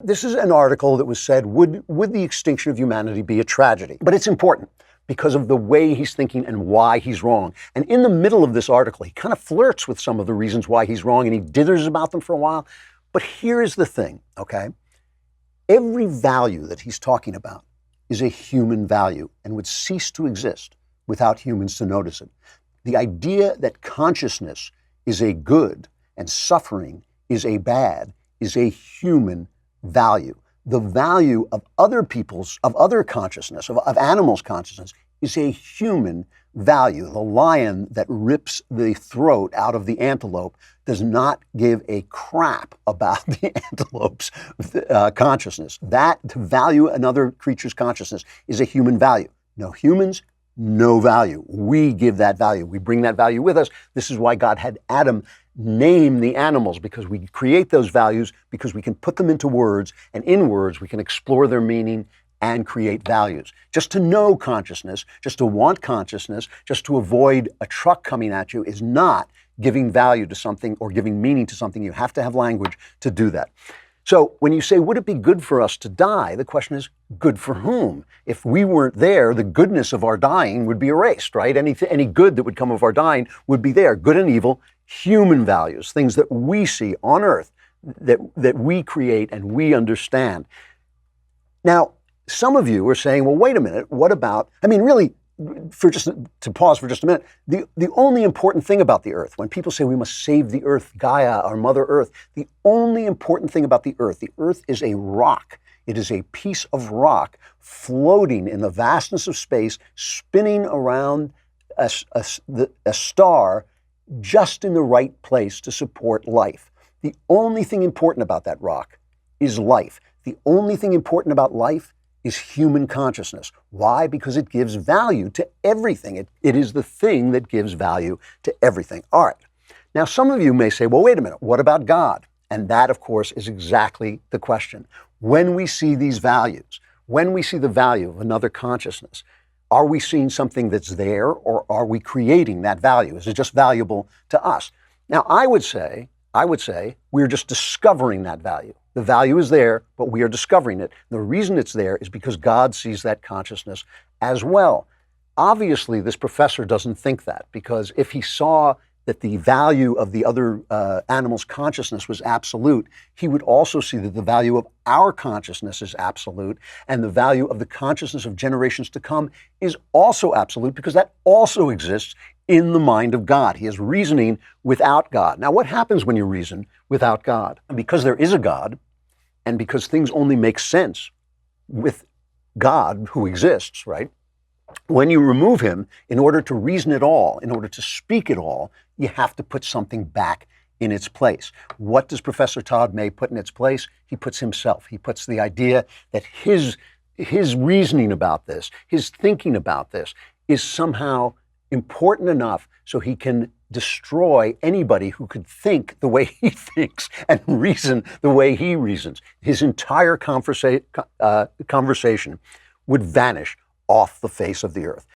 This is an article that was said, would the extinction of humanity be a tragedy? But it's important because of the way he's thinking and why he's wrong. And in the middle of this article, he kind of flirts with some of the reasons why he's wrong, and he dithers about them for a while. But here's the thing, okay? Every value that he's talking about is a human value and would cease to exist without humans to notice it. The idea that consciousness is a good and suffering is a bad is a human value. The value of other people's, of other consciousness, of animals' consciousness is a human value. The lion that rips the throat out of the antelope does not give a crap about the antelope's consciousness. That, to value another creature's consciousness, is a human value. No humans, no value. We give that value. We bring that value with us. This is why God had Adam name the animals, because we create those values, because we can put them into words, and in words we can explore their meaning and create values. Just to know consciousness, just to want consciousness, just to avoid a truck coming at you is not giving value to something or giving meaning to something. You have to have language to do that. So when you say, would it be good for us to die? The question is, good for whom? If we weren't there, the goodness of our dying would be erased, right? Any good that would come of our dying would be there. Good and evil, human values, things that we see on earth, that we create and we understand. Now, some of you are saying, well, wait a minute, what about, really, to pause for just a minute, the only important thing about the earth, when people say we must save the earth, Gaia, our Mother Earth, the only important thing about the earth is a rock. It is a piece of rock floating in the vastness of space, spinning around a star just in the right place to support life. The only thing important about that rock is life. The only thing important about life is human consciousness. Why? Because it gives value to everything. It is the thing that gives value to everything. All right. Now, some of you may say, well, wait a minute, what about God? And that, of course, is exactly the question. When we see these values, when we see the value of another consciousness, are we seeing something that's there, or are we creating that value? Is it just valuable to us? Now, I would say we're just discovering that value. The value is there, but we are discovering it. The reason it's there is because God sees that consciousness as well. Obviously, this professor doesn't think that, because if he saw that the value of the other animal's consciousness was absolute, he would also see that the value of our consciousness is absolute, and the value of the consciousness of generations to come is also absolute, because that also exists in the mind of God. He is reasoning without God. Now, what happens when you reason without God? And because there is a God, and because things only make sense with God who exists, right? When you remove him, in order to reason at all, in order to speak at all, you have to put something back in its place. What does Professor Todd May put in its place? He puts himself. He puts the idea that his reasoning about this, his thinking about this, is somehow important enough so he can destroy anybody who could think the way he thinks and reason the way he reasons. His entire conversation would vanish off the face of the earth.